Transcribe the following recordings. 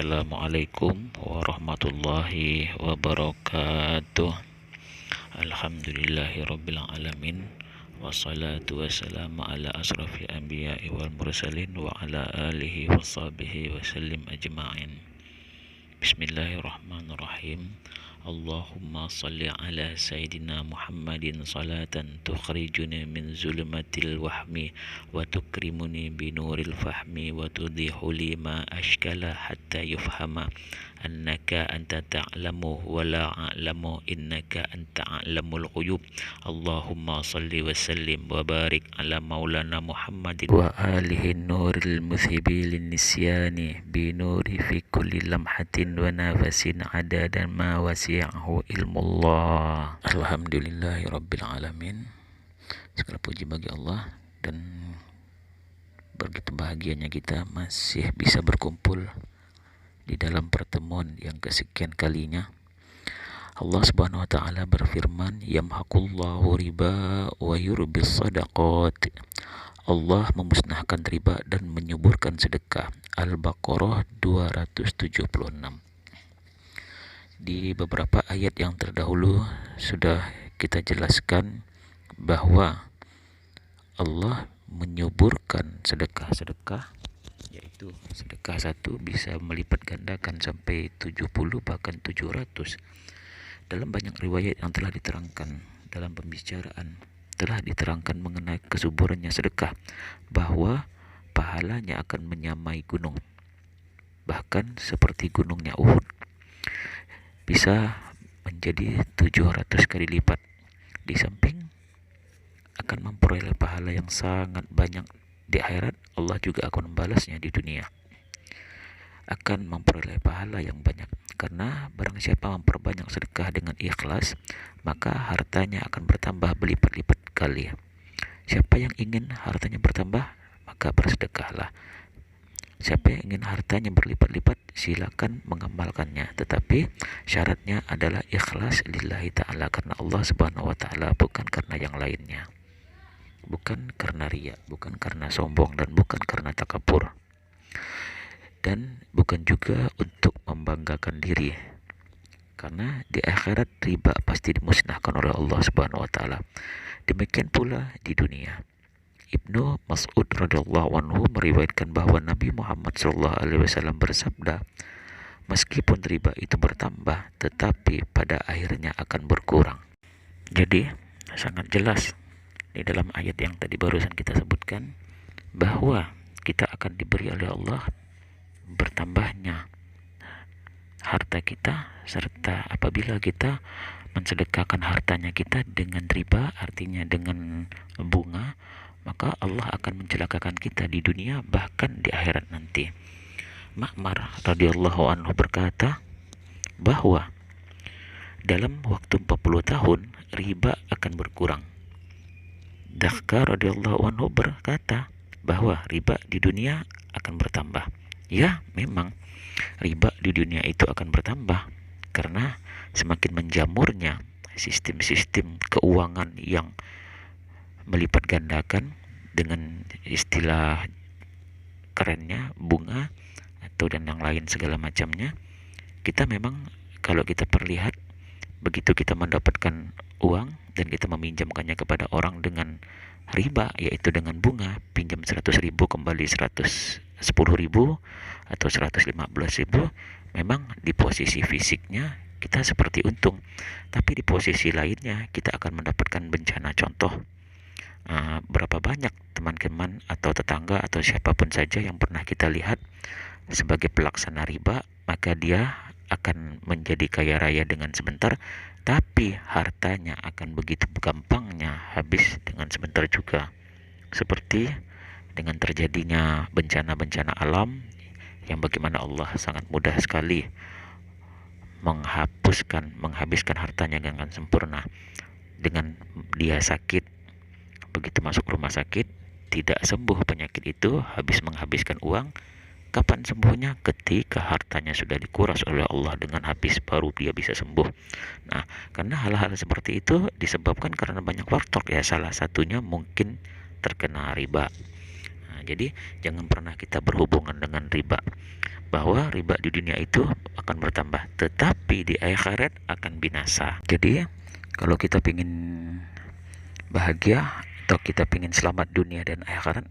Assalamualaikum warahmatullahi wabarakatuh. Alhamdulillahirabbil alamin. Wassalatu wassalamu ala asrafil anbiya'i wal mursalin wa ala alihi washabihi wasallim ajma'in. Bismillahirrahmanirrahim. Allahumma salli ala Sayyidina Muhammadin salatan tukhrijuni min zulumatil wahmi wa tukrimuni binuril fahmi wa tudhihu li ma ashkala hatta yufhama annaka anta ta'lamu wa la a'lamu innaka anta a'lamul ghuyub. Allahumma salli wa sallim wa barik ala maulana Muhammadin wa alihi nuril muthibil nisyani binuri fi kulli lamhatin wa nafasin adadan ma wasi'ahu ilmullah. Alhamdulillahi rabbil alamin. Segala puji bagi Allah, dan begitu bahagianya kita masih bisa berkumpul di dalam pertemuan yang kesekian kalinya. Allah Subhanahu wa taala berfirman, yamhaqullahu riba wa yurbis shadaqat. Allah memusnahkan riba dan menyuburkan sedekah. Al-Baqarah 276. Di beberapa ayat yang terdahulu sudah kita jelaskan bahwa Allah menyuburkan sedekah-sedekah, yaitu sedekah satu bisa melipat gandakan sampai 70 bahkan 700. Dalam banyak riwayat yang telah diterangkan dalam pembicaraan, telah diterangkan mengenai kesuburannya sedekah, bahwa pahalanya akan menyamai gunung, bahkan seperti gunungnya Uhud, bisa menjadi 700 kali lipat. Di samping akan memperoleh pahala yang sangat banyak di akhirat, Allah juga akan membalasnya di dunia, akan memperoleh pahala yang banyak. Karena barang siapa memperbanyak sedekah dengan ikhlas, maka hartanya akan bertambah berlipat-lipat kali. Siapa yang ingin hartanya bertambah, maka bersedekahlah. Siapa yang ingin hartanya berlipat-lipat, silakan mengamalkannya, tetapi syaratnya adalah ikhlas lillahi ta'ala, karena Allah subhanahu wa ta'ala, bukan karena yang lainnya, bukan karena riya, bukan karena sombong, dan bukan karena takabur, dan bukan juga untuk membanggakan diri, karena di akhirat riba pasti dimusnahkan oleh Allah Subhanahu wa taala. Demikian pula di dunia. Ibnu Mas'ud radhiyallahu anhu meriwayatkan bahwa Nabi Muhammad sallallahu alaihi wasallam bersabda, meskipun riba itu bertambah, tetapi pada akhirnya akan berkurang. Jadi sangat jelas di dalam ayat yang tadi barusan kita sebutkan bahwa kita akan diberi oleh Allah bertambahnya harta kita, serta apabila kita mensedekahkan hartanya kita dengan riba, artinya dengan bunga, maka Allah akan mencelakakan kita di dunia bahkan di akhirat nanti. Ma'mar radhiyallahu anhu berkata bahwa dalam waktu 40 tahun riba akan berkurang. Dhahka radhiyallahu anhu berkata bahwa riba di dunia akan bertambah. Ya, memang riba di dunia itu akan bertambah karena semakin menjamurnya sistem-sistem keuangan yang melipat gandakan dengan istilah kerennya bunga atau dan yang lain segala macamnya. Kita memang kalau kita perlihat, begitu kita mendapatkan uang dan kita meminjamkannya kepada orang dengan riba, yaitu dengan bunga, pinjam 100.000 kembali 110.000 atau 115.000, memang di posisi fisiknya kita seperti untung, tapi di posisi lainnya kita akan mendapatkan bencana. Contoh, berapa banyak teman-teman atau tetangga atau siapapun saja yang pernah kita lihat sebagai pelaksana riba, maka dia akan menjadi kaya raya dengan sebentar, tapi hartanya akan begitu gampangnya habis dengan sebentar juga. Seperti dengan terjadinya bencana-bencana alam, yang bagaimana Allah sangat mudah sekali menghabiskan hartanya dengan sempurna. Dengan dia sakit, begitu masuk rumah sakit, tidak sembuh penyakit itu, habis menghabiskan uang. Kapan sembuhnya? Ketika hartanya sudah dikuras oleh Allah dengan habis, baru dia bisa sembuh. Nah, karena hal-hal seperti itu disebabkan karena banyak faktor ya. Salah satunya mungkin terkena riba. Nah, Jadi jangan pernah kita berhubungan dengan riba, bahwa riba di dunia itu akan bertambah, tetapi di akhirat akan binasa. Jadi kalau kita ingin bahagia atau kita ingin selamat dunia dan akhirat,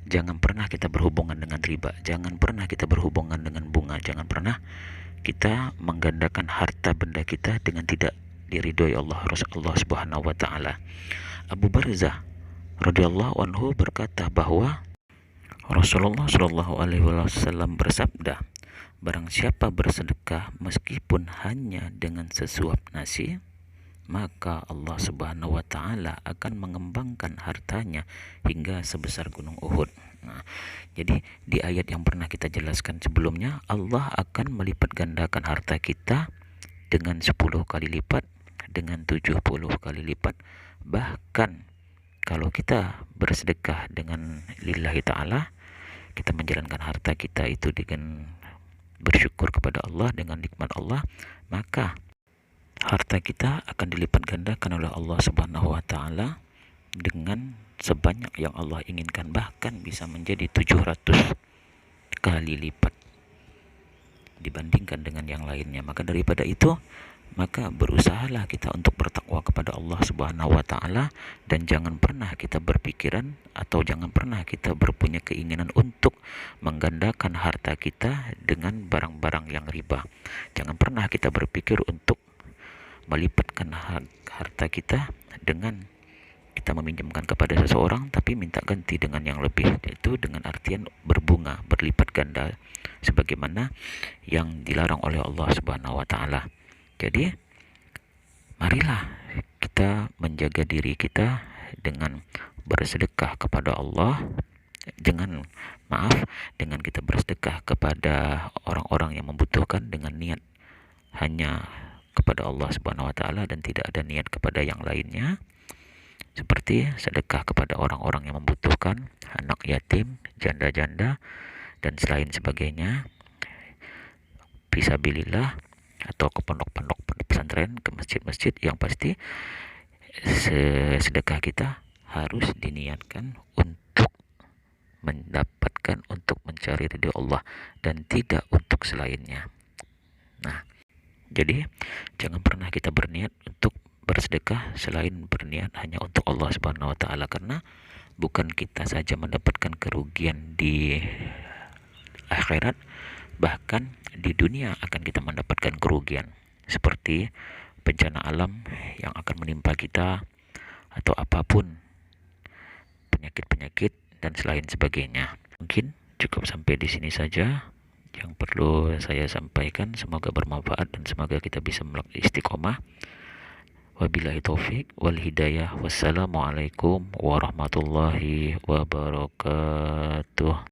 jangan pernah kita berhubungan dengan riba, jangan pernah kita berhubungan dengan bunga, jangan pernah kita menggandakan harta benda kita dengan tidak diridhoi Allah Subhanahu wa taala. Abu Barzah radhiyallahu anhu berkata bahwa Rasulullah Shallallahu alaihi wasallam bersabda, barang siapa bersedekah meskipun hanya dengan sesuap nasi, maka Allah Subhanahu wa taala akan mengembangkan hartanya hingga sebesar gunung Uhud. Nah, jadi di ayat yang pernah kita jelaskan sebelumnya, Allah akan melipat gandakan harta kita dengan 10 kali lipat, dengan 70 kali lipat. Bahkan kalau kita bersedekah dengan lillahi ta'ala, kita menjalankan harta kita itu dengan bersyukur kepada Allah, dengan nikmat Allah, maka harta kita akan dilipat gandakan oleh Allah Subhanahu wa taala dengan sebanyak yang Allah inginkan, bahkan bisa menjadi 700 kali lipat dibandingkan dengan yang lainnya. Maka daripada itu, maka berusahalah kita untuk bertakwa kepada Allah Subhanahu wa taala, dan jangan pernah kita berpikiran atau jangan pernah kita berpunya keinginan untuk menggandakan harta kita dengan barang-barang yang riba. Jangan pernah kita berpikir untuk melipatkan harta kita dengan kita meminjamkan kepada seseorang tapi minta ganti dengan yang lebih, yaitu dengan artian berbunga, berlipat ganda, sebagaimana yang dilarang oleh Allah Subhanahu wa taala. Jadi marilah kita menjaga diri kita dengan bersedekah kepada Allah, dengan kita bersedekah kepada orang-orang yang membutuhkan dengan niat hanya kepada Allah Subhanahu wa taala dan tidak ada niat kepada yang lainnya, seperti sedekah kepada orang-orang yang membutuhkan, anak yatim, janda-janda dan selain sebagainya, fisabilillah, atau ke pondok-pondok pesantren, ke masjid-masjid. Yang pasti sedekah kita harus diniatkan untuk mendapatkan, untuk mencari ridho Allah dan tidak untuk selainnya. Nah, jadi jangan pernah kita berniat untuk bersedekah selain berniat hanya untuk Allah Subhanahu wa taala, karena bukan kita saja mendapatkan kerugian di akhirat, bahkan di dunia akan kita mendapatkan kerugian seperti bencana alam yang akan menimpa kita, atau apapun penyakit-penyakit dan selain sebagainya. Mungkin cukup sampai di sini saja yang perlu saya sampaikan. Semoga bermanfaat dan semoga kita bisa melakukan istiqomah. Wabillahi taufik wal hidayah. Wassalamualaikum warahmatullahi wabarakatuh.